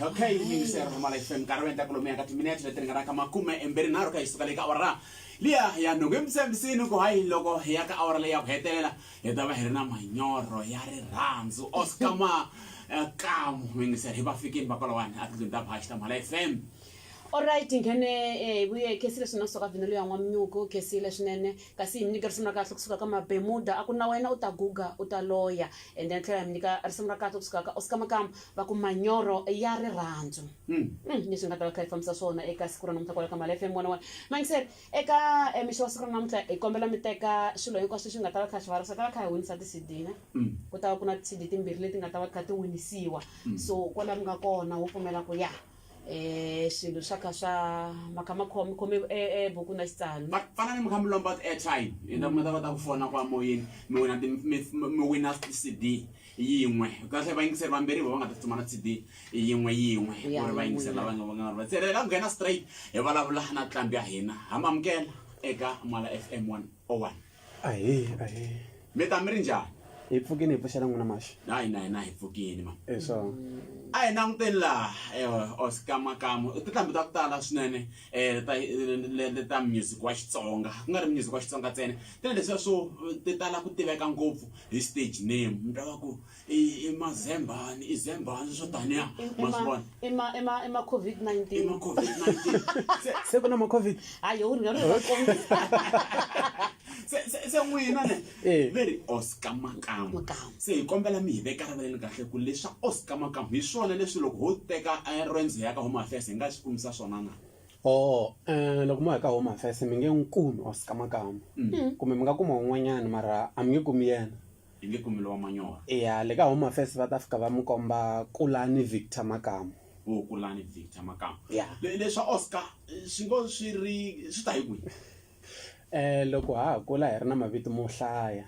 Okay, mingisero Mala FM karwenta kulumia kati minute le tengara kama kume emberi naro kai sukali ka awara lia ya nugimsembisini ko hai logo ya ka awara le ya hetelela ya daba herna manyoro ya re ranzu oskama kamu mingisero hiba fikin bakolawan atunda phashta Mala FM. Alright, ngene buye kesile sina soka vinelo ya ngwamnyuko kesile shinene kasi imnika risumra ka kusuka kama Bermuda akuna wena utaguga utaloya and then tell imnika risumra ka kusuka ka oskama kam bakumanyoro ya re ranzo niso ngata ka famsa sona eka sikura nomtakola kama FM 101 mindset eka emisho sikura nomta ikombela miteka shilo yiko shisho ngata ka shwara saka ka winisa tisidina kutawa kuna tsidi timbiri leti ngata ka tiwinisiwa so kwala mga kona upumela ko ya silo saka sha makama khomi buku na xitsalo fana ni mkhamlo about airtime ina mata ta kufona kwa moyeni mi wina CD yin'we kahle va yingisela vambirhi va nga ta tsumana CD yin'we ku va yingisela va nga va tselela nghena straight hi vulavula na tlambi ya hina hamamukela eka Mala FM 101 ahe meta mi ri njhani hi pfukini hi pfuxela n'wina maxi na hi pfukini ma so ai nanguteni la oskama kamo titlambi ta ku tala swinene ta music wa Xitsonga ku nga ri music wa Xitsonga ntsena tena leswi swo ti tala ku tiveka ngopfu hi stage name mntwa ku i Mazembani i Zembani swo taniya masivona ema COVID-19 se kuna ma COVID ayo uri ngari se n'wina ne very oskama kamo se hi kombela mi hi veka rivaleni kahle ku leswa oskama kamo hi swona leswi loko ho teka rendzo ya ka Home Affairs hi nga swi kumisa swona na loko mo ya ka Home Affairs mi nge nkumi oskama kamo kumbe mi nga kuma un'wanyana mara a mi nge kumi yena hi nge kumi lowa manyora le ka Home Affairs va ta fika va mi komba Kulani Victor Makamo Kulani Victor Makamo leswa Oscar swi ngo swi ta hi kwihi loko kula hi ri na mavito mo hlaya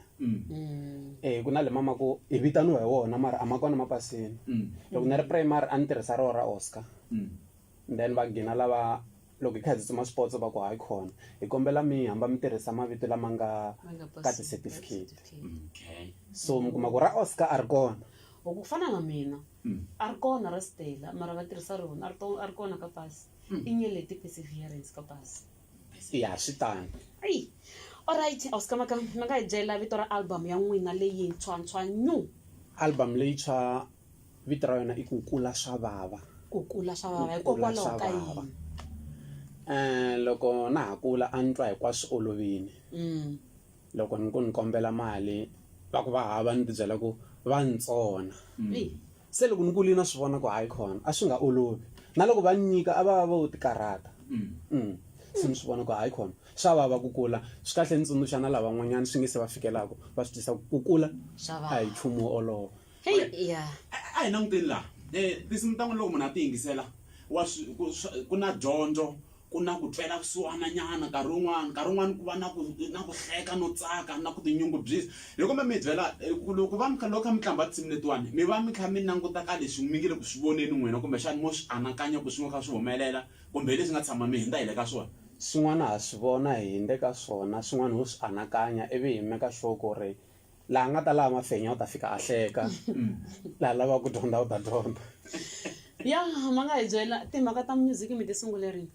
ku na le mama ku hi vitaniwa hi wona mara a ma kona mapasini loko ni ri primary a ni tirhisa roho ra Oscar then va gina lava loko hi kha hi tsutsuma sports va ku hayi khona hi kombela mi hamba mi tirhisa mavito lama nga ka ti-certificate so mi kuma ku ra Oscar a ri kona ku fana na mina a ri kona ra Stella mara va tirhisa rona a ri kona ka pasi i nyeleti perseverance ka pasi ya swi tani alright Oscar Makamo mi nga hi byela vito ra album ya n'wina leyintshwantshwa nyu album leyintshwa vito ra yona i ku kula swa vava hikokwalaho ka yini loko na ha kula a ni twa hinkwaswo olovini loko ni ku ni kombela mali va ku va hava ni tibyela ku va ni tsona se loko ni kulini na swi vona ku hayi khona a swi nga olovi na loko va nyika a va vo ti karata se ni swi vona ku hayi khona swa vava ku kula swi kahle ni tsundzuxa na lava n'wanyana swi nge se va fikelaka va swi tisa ku kula a hi nchumu wo olova a hi languteni laha tinsimu ta n'wina loko munhu a ti yingisela ku na dyondzo ku na ku twela kusuhana nyana nkarhi wun'wani ku va na ku hleka no tsaka na ku tinyungubyisa hi kumbe mi byela loko va mi kha loko mi tlamba tinsimu letiwani mi va mi kha mi languta ka leswi mi nge le ku swi voneni n'wina kumbe xani mo swi anakanya ku swi nga kha swi humelela kumbe leswi nga tshama mi hundza hi le ka swona swin'wana ha swi vona hi hinde ka swona swin'wana ho swi anakanya ivi hi meka sure ku ri laha nga ta laha mafenya u ta fika a hleka laha lava ku dyondza u ta dyondza ma nga hi byela timhaka ta music mi ti sungule rini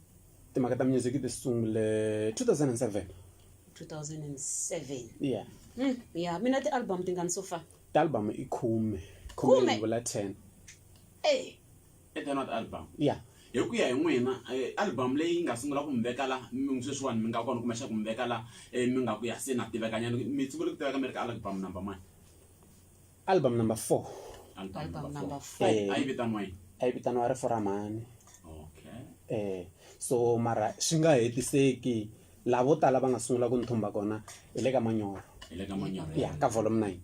timhaka ta music ti sungule 2007 2007 yeah ya mina ti-album tingani so far ti-album i khume vula 10 not album ya hi ku ya hi n'wina album leyi nga sungula ku mi veka la sweswiwani mi nga kona kumexa ku mi veka la mi nga ku ya se na tivekanyana mi sungule ku tiveka mi ri ka album number mani album number 4 album number 4 a yi vitaniwa yini a yi vitaniwa Rifuramani okay so mara swi nga hetiseki lavo tala va nga sungula ku ni thumba kona hi le ka manyoro ya ka volume 9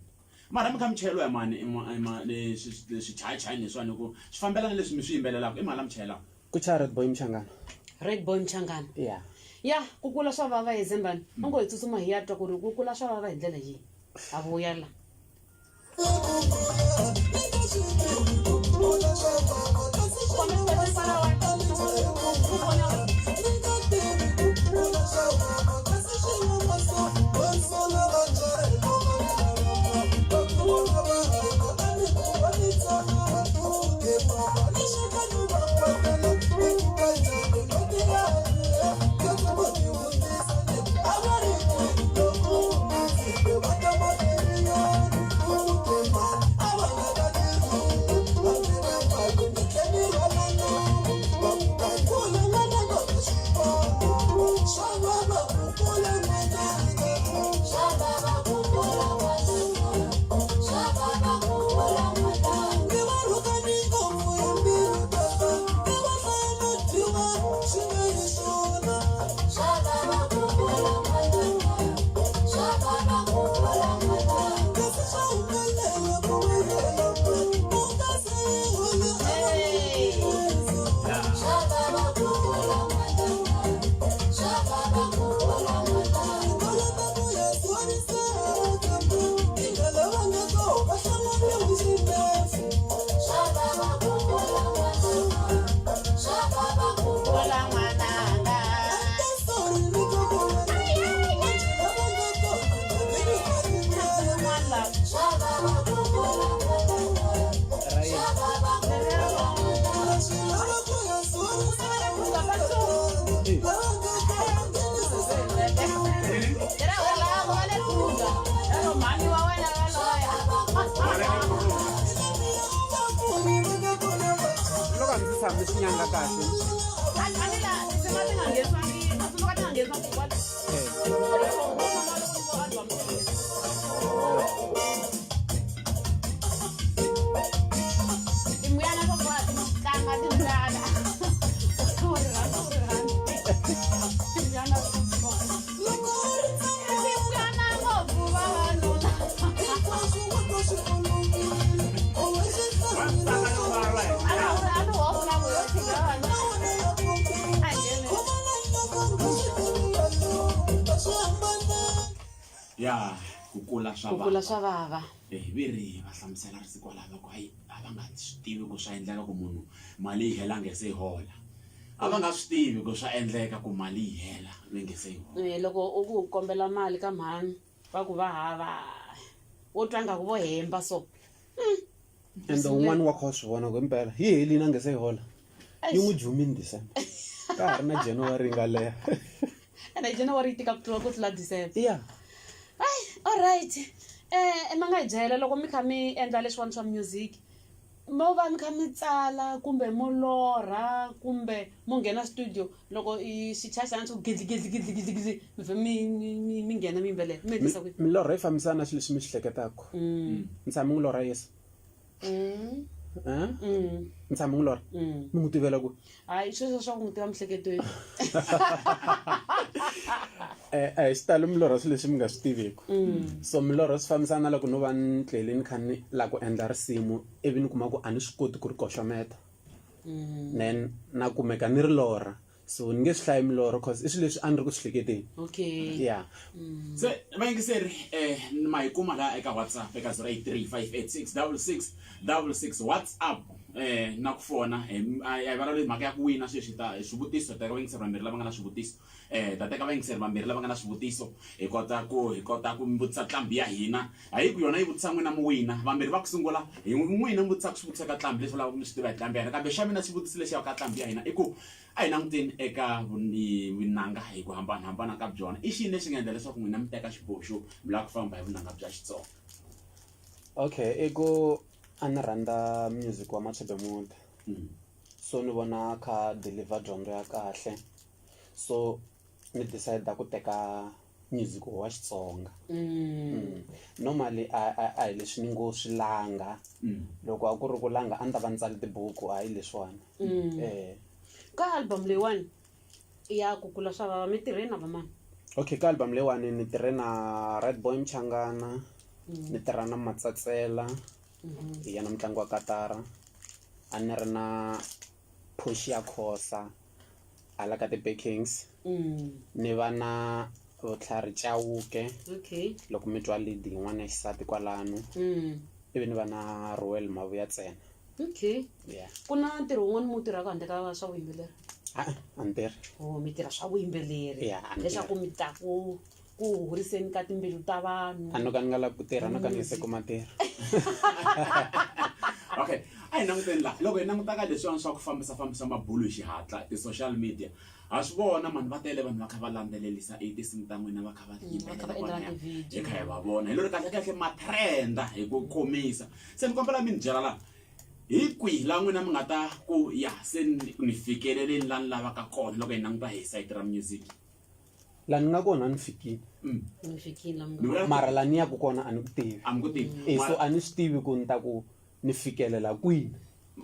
mara mi kha mi chayeriwa hi mani swichayachayini leswiwani ku swi fambelana leswi mi swi yimbelelaka i mali mi chayelaka ku cha Red Boy Mchangana Red Boy Mchangana ya ku kula swa vava hi Zembani a ngo hi tsutsuma hi ya twa ku ri ku kula swa vava hi ndlela yihi a vuya la nyanga kahle ya ku kula swa vava viri va hlamusela ri siku lava ku hayi a va nga swi tivi ku swa endleka ku munhu mali yi hela nge se hola a va nga swi tivi ku swa endleka ku mali yi hela mi nge se hola loko u ku kombela mali ka mhani va ku va hava wo twa nga ku vo hemba so ende un'wana wa kha swi vona ku impela yi helini a nge se hola yi n'wi jumini December ka ha ri na January nga leha ene January yi tika ku tlula December ya alright ma nga hi byela loko mi kha mi endla leswiwani swa music mo va mi kha mi tsala kumbe mo lorha kumbe mo nghena studio loko xichayachayani swo gidli mi nghena mi yimbelela mi endlisa kwihi milorho yi fambisana na swilo leswi mi swi hleketaka mi tshama mi n'wi lorha Yesu mi tshama mi n'wi lorha mi n'wi tivela ku hayi sweswo swa ku n'wi tiva mihleketweni hi xitalo milorho swilo leswi mi nga swi tiveki so milorho swi fambisana loko no va ni tlele ni kha ni la ku endla risimu ivi ni kuma ku a ni swi koti ku ri koxometa then na kumeka ni ri lorha so ni nge swi hlayi milorho cause i swilo leswi a ni ri ku swi hleketeni okay ya se vayingiseri ma hi kuma laha eka WhatsApp eka 083 586 6666 WhatsApp na ku fona a vala le mhaka ya ku wina sweswi ta swivutiso teka vayingiseri vambirhi lava nga na swivutiso ta teka vayingiseri vambirhi lava nga na swivutiso hi kota ku mi vutisa tlambi ya hina hayi ku yona yi vutisa n'wina mi wina vambirhi va ku sungula hi n'wina mi vutisaka swivutiso ka tlambi leswi lavaka mi swi tiva hi tlambi ya hina kambe xa mina xivutiso lexi ya ka tlambi ya hina i ku a hi languteni eka vunanga hi ku hambanahambana ka byona i xini lexi nga endla leswaku n'wina mi teka xiboho xo mi lava ku famba hi vunanga bya Xitsonga. Okay, i ku a ni rhandza music wa Machebe Muda, so ni vona kha deliver dyondzo ya kahle, so ni decide ku teka music wa Xitsonga. Normally a hi leswi ni ngo swi langa, loko a ku ri ku langa a ni ta va ni tsale tibuku a hi leswiwana. Ka album leyiwani ya ku kula swa vava mi tirhe na vamani? Okay, ka album leyiwani ni tirhe na Red Boy Mchangana, ni tirha na Matsatsela, hi yana mutlangi wa Katara, a ni ri na Push ya Khosa hala ka ti-Backings, ni va na Vutlhari Chauke, okay, loko mi twa lead yin'wana ya xisati kwalano, ivi ni va na Roel Mavuya ntsena. okay. Yeah. Ku na ntirho wun'wana mu tirhaka handle ka swa vuyimbeleri? A ni tirhi. Mi tirha swa vuyimbeleri Yeah, a ni leswaku mi ta ku horiseni ka timbilu ta vanhu. A no ka ni nga lavi ku tirha, no ka ni nga se kuma tirha. Okay, a hi languteni la loko hi langutaka leswiwani swa ku fambisa mabulu hi xihatla ti-social media ha swi vona vanhu va tele vanhu va kha va landzelelisa tinsimu ta n'wina va kha va yimbelela hi kha hi va vona hi lori kahle matrenda hi ku komisa. Se ni kombela mi ni byela la hi kwihi laha n'wina mi nga ta ku ya se ni fikeleleni laha ni lavaka kona loko hi languta hi sayiti ra music? La ni nga kona ni fikile, Mi fikile la mi mara la ni yaku kona a ni ku tivi. a mi ku tivi So a ni swi tivi ku ni ta ku ni fikelela kwini.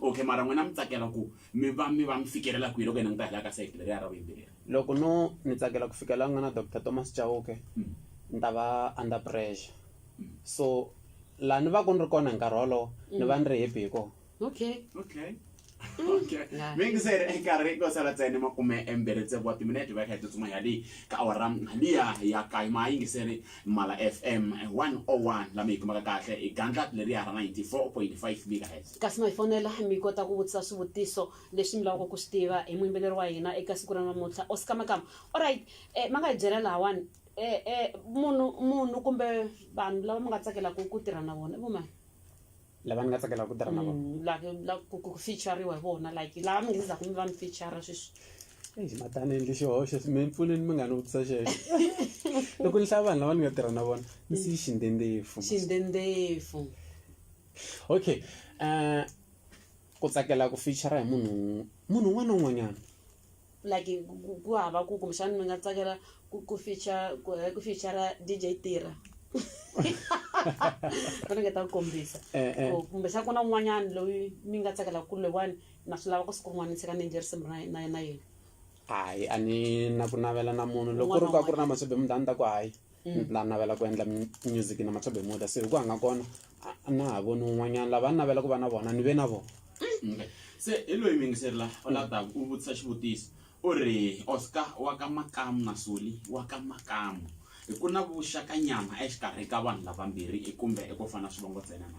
okay, mara n'wina mi tsakela ku mi va mi fikelela kwihi loko hi languta hi laaka sayiti leriya ra vuyimbeleri? Loko no ni tsakela ku fikela nga na Dr. Thomas Chauke, ni ta va under pressure, so la ni va ku ni ri kona hi nkarhi wolowo ni va ni ri happy hi kona. okay. Mi ngiseri nkarhi ko sala ntsena makume mbirhi tsevu timinete va kha hi tsutsuma yali ka awara liya ya kayima yingiseri Mala FM 101 lama hi kumaka kahle i gandla leriya ra 94.5 megahertz. Kasi ma hi fonela mi kota ku vutisa swivutiso leswi mi lavaka ku swi tiva hi muyimbeleri wa hina eka siku ra namuntlha Oscar Makama. Alright, ma nga hi byela lahawani munhu kumbe vanhu lava mi nga tsakelaka ku tirha na vona i vo mani? Lava ni nga tsakela ku tirha na vona ku feature-riwa hi vona, like lava mi ngezaku mi va mi feature sweswi. matani endli xihoxo mi pfuneni mi nga ni vutisa xexo. Loko ni hlaya vanhu lava ni nga tirha na vona ni siyi xindendefo. Okay, ku tsakela ku feature hi munhu un'wana na un'wanyana, like ku hava ku kumbexani mi nga tsakela ku feature DJ Tira va ni nga ta kombisa kumbexani ku na un'wanyana loyi mi nga tsakela ku leyiwani na swi lava ku siku rin'wana ni tshika ni endle risimu na yena? hayi a ni na ku navela na munhu, loko ku ri ka ku ri na Machebe Muda a ni ta ku hayi ni ta navela ku endla music na Machebe Muda, se hi ku hanga kona na ha voni un'wanyana lava ni navela ku va na vona ni ve na vona. Se hi loyi mi yingiseri la u lava u vutisa xivutiso u ri Oscar wa ka Makamu na Soli wa ka Makamu ku na vuxakanyana exikarhi ka vanhu lavambirhi kumbe ku fana swivongo ntsena na?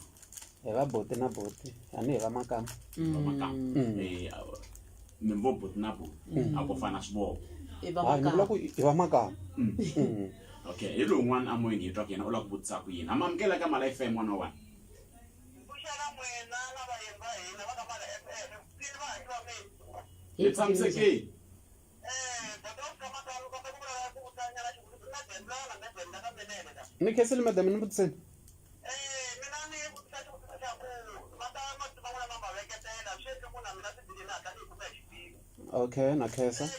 Hi va Buti na Buti, a ni hi va Makamu. Mi vo Buti na Buti a ku fana swivongo? Hi va Ni vula ku hi va Makamu. Okay, hi lowu n'wana a moyeni hi twa ku yena u lava ku vutisa ku yini a mamukela ka Mala FM 101. Hi tshamisekile? Ni khensile madam ni vutiseni. Okay, na khensa.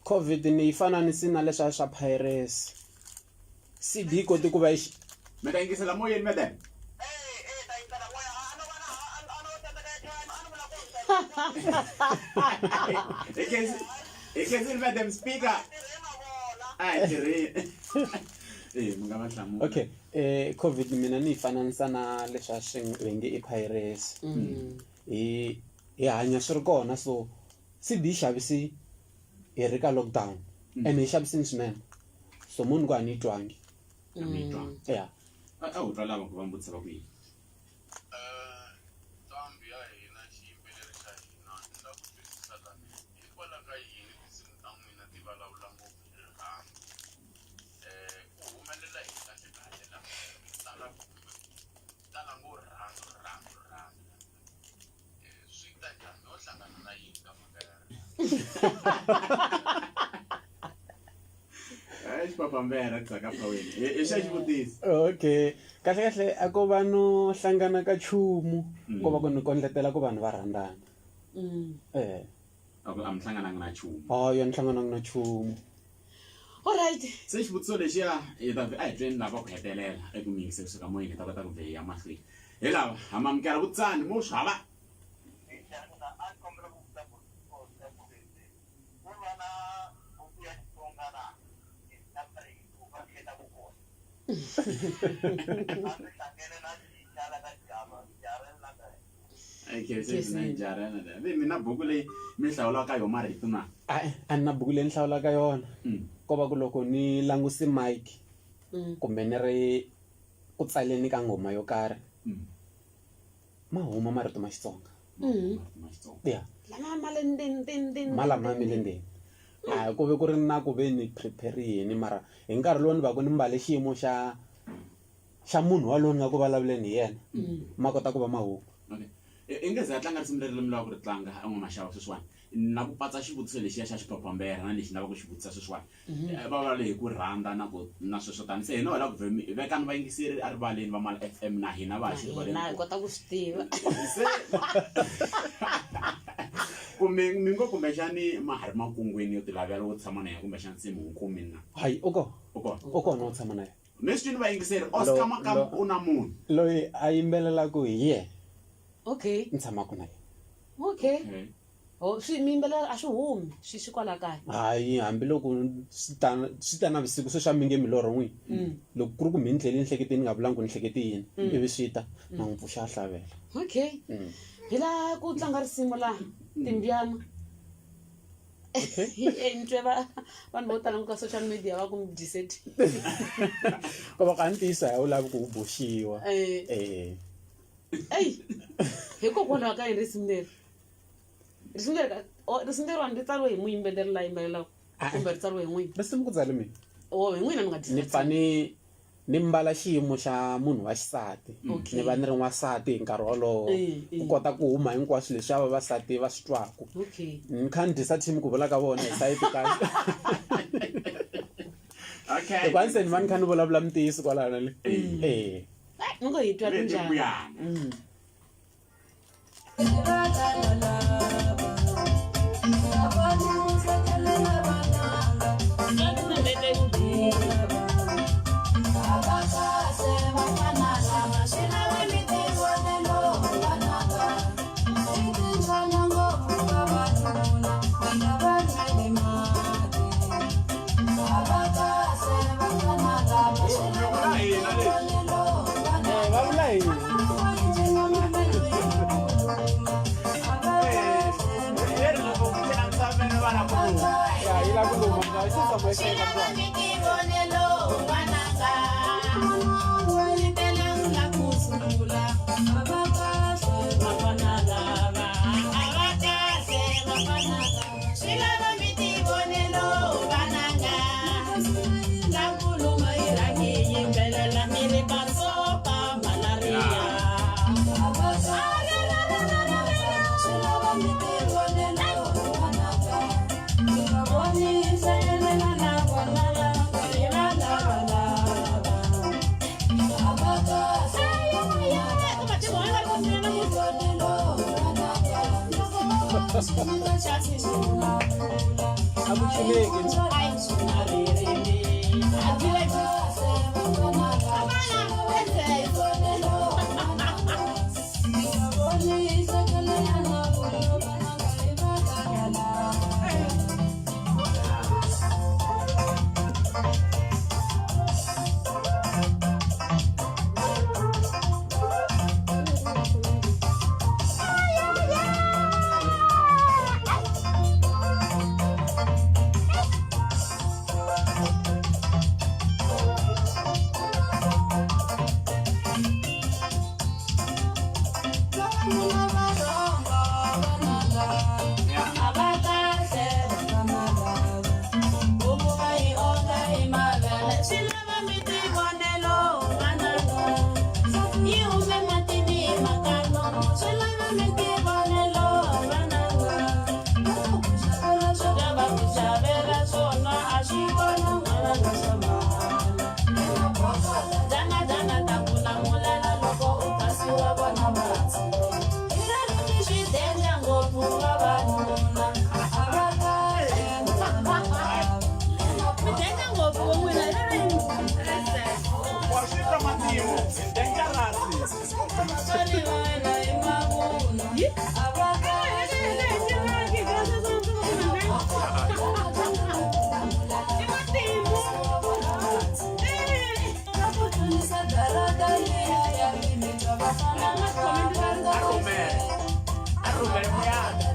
COVID ni yi fananisi na leswa swa piracy. CD yi koti ku va mi ta yingisela moyeni madam? Ikesi madam speaker. Munga mahlamu. Okay, COVID mina ni fananisa na leswa swi venge i piracy. Hi hanya swi ri kona so si di xavisi hi ri ka lockdown and hi xavisini swinene so munhu ku a ni twangi. Yeah. A u twa lava ku va mbutisa va ku yini? Xipapambera kusaka pha wena. I xa xivutisi. Okay, kahle a ko va no hlangana ka chumu ko va ku ni kondletela ku vanhu va rhandzana. A mi hlangananga na chumu. Yo ni hlangananga na chumu. Alright. Se xivutiso lexiya hi ta a hi tweni lava ku hetelela eku mi yingise kusuka moyeni hi ta kota ku vheya mahlweni. Hi lava ha mi amukela vutsani mo swi hava. Mina buku leyi mi hlawulaka yo marito na A ni na buku leyi ni hlawulaka yona ko va ku loko ni languse mic kumbe ni ri ku tsaleni ka ngoma yo karhi ma huma marito ma Xitsonga. Yeah. Malama milendeni. Ku ve ku ri na ku ve ni prepare yini mara hi nkarhi lowu ni va ku ni mbale xiyimo xa munhu walowo ni nga ku vulavuleni hi yena ma kota ku va mahungu. I nge ze a tlanga risimu leri mi lava ku ri tlanga N'wamaxava sweswiwani na ku patsa xivutiso lexiya xa xipapambera na lexi lava ku xi vutisa sweswiwani va vulavule hi ku rhandza na sweswo tani se hina hi lava ku vekani vayingiseri erivaleni va Mala FM na hina va Hina kota ku swi tiva. kumbe mi ngo kumbexani ma ha ri makungwini yo ti lavela wo tshama na yena kumbexani se mi wu kumi na. Hayi u kona u tshama na yena. Mi swi twini vayingiseri Oscar Makam u na munhu loyi a yimbelelaku hi yena. Okay. Ni tshamaku na yena. Okay. Swi mi yimbelela a swi humi swi kwala kaya. Hayi hambiloko swi ta na vusiku swi swa mi nge milorho n'wini loko ku ri ku mi ni tlele ni hlekete ni nga vulangi ku ni hlekete yini ivi swi ta na n'wi pfuxa a hlavela. Okay. Hi la ku tlanga risimu la Timbyana. Ni twe vanhu vo tala ka social media va ku mi diseti. Ko va ka ntisa u lava ku u boxiwa. Hikokwalaho ka yini risimu leri? Risimu leriwani ri tsariwe hi muyimbeleri la yimbelelaka kumbe ri tsariwe hi n'wina? Risimu ku tsale mina. Hi n'wina mi nga ni fane ni mbala xiyimo xa munhu wa xisati ni va ni ri n'wansati hi nkarhi wolowo ku kota ku huma hinkwaswo leswi vavasati va swi twaku ni kha ni dyisa team ku vula ka vona hi sayiti kahle. Loko a ni se ni va ni kha ni vulavula mitiyiso kwalana le. Ni ngo hi twa tinjani. arhumele muyana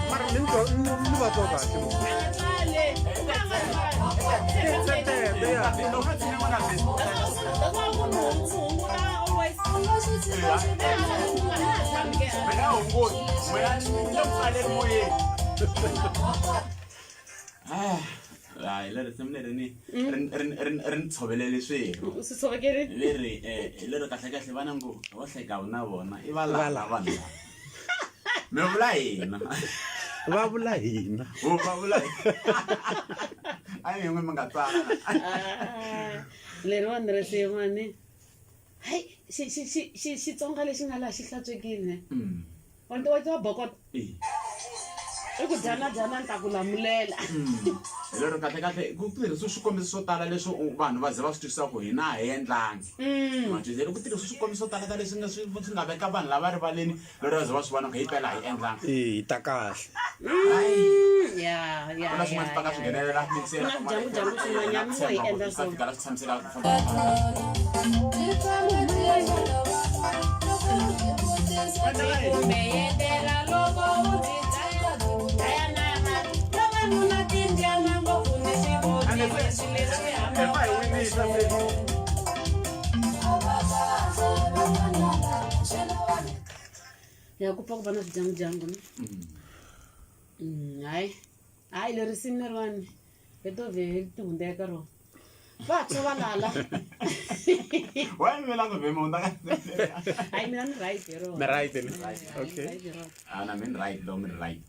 mara ni va twa kahle hayi leri semleri ni ri ni tshovelele swirho swisovekeri leri kahlekahle vana ngo wo hlekavu na vona i valala vanhu lava mi vula hina va vula hina va vula a mi yin'we mi nga tsala leri vanhu risimani hayi xitsonga lexi nga laha xi hlantswekile wa tiva bokota i ku dyana ni ta ku lamulela lero kahlekahle ku tirhisiwa swikombiso swo tala leswi vanhu va ze va swi twisisa ku hina a hi endlangi matwisele ku tirhisiwa swikombiso swo tala ta leswi swi nga veka vanhu lava rivaleni lero va ze va swi vona ku hi pela hi endlangi hi ta kahle kuna swin'wana swi ta ka swi nghenelela dyambu swin'wanyana vo hi endla so fika la swi tshamisela ya ku pfa ku va na swidyangu hayi leri simu leriwani leto vhele ti hundzeka rona vatshwa va lala wa yimelanga vhemunda hayi mina ni right hi rona mi right okay na mi ni right lo mi ri right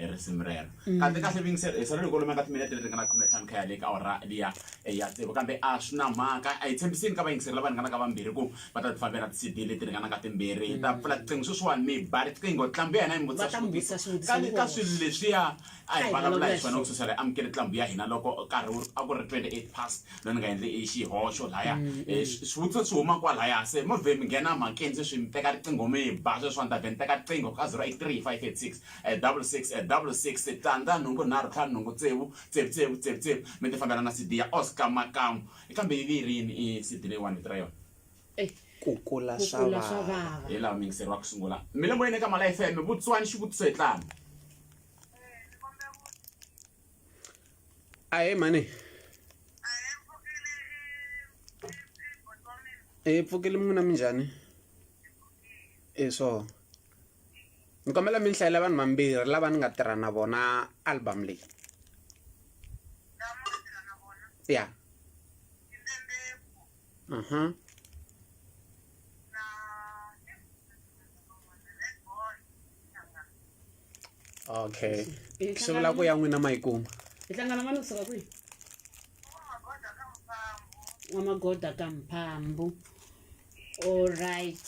risimu rero kambe kahle vingisele loko lomu ka timinete leti nga na 15 kha ya le ka awara liya ya tsebo kambe a swi na mhaka a hi tshembiseni ka vayingiseri lava ringana ka vambirhi ku va ta ti fambela ti-cd leti ringana ka timbirhi ta pfula tiqingho sweswiwani mi bari tiqingho ntlambu ya hina yi mbutisa swivutiso ka swilo leswiya a hi vulavula hi swona ku susela amukele ntlambu ya hina loko nkarhi a ku ri 28 past loyi ni nga endli xihoxo laya swivutiso swi huma kwalaya se movhe mi nghena mhakenzi swi mi teka riqingho mi ba sweswiwani ta vhe ni teka riqingho ka 083 586 66 tandza nhungu nharhu ntlhanu nhungu tsevu mi ti fambela na cd ya Oscar Makamu kambe yi virini i cd leyiwani vito ra yona ku kula swa vava hi lawa mi yingiseriwa ku sungula mi le moyeni eka Mala FM vutswani xivutiso hi tlani ahe mani pfukile muna minjhani so ni kombela mi hlayela vanhu vambirhi lava ni nga tirha na vona album leyi ya okay swi vula ku ya n'wina mayikuma hi hlangana mani kusuka kwihi Wamagoda ka Mphambu alright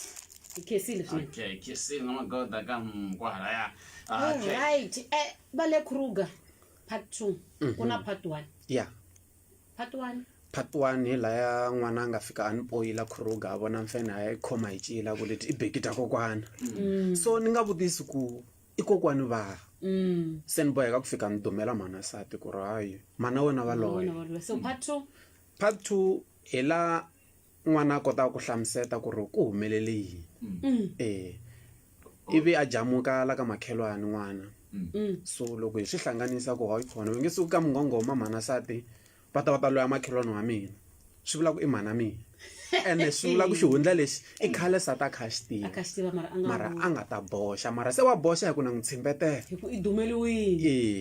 ikhesile swinene okay Khesile Wamagoda ka kwalaya alright bale Kruger part 2 kuna part 1 ya part 1 hi laya n'wana a nga fika a ni poyila Kruger a vona mfene a yi khoma hi cila ku leti i beki ta kokwana so ni nga vutisi ku i kokwani va se ni boheka ku fika ni dumela manasati ku ri hayi mana wena va loya so part 2 hi la n'wana a kotaka ku hlamuseta ku ri ku humelele yini ivi a jamuka la ka makhelwani n'wana so loko hi swi hlanganisa ku hayi khona ve nge suki ka mungongoma manasati va ta loya makhelwani wa mina swi vula ku i mana mina ene swi vula ku xihundla lexi i khale sata kha xi tiva mara a nga ta boxa mara se wa boxa hi ku na n'wi tshimbetela i dumeliwile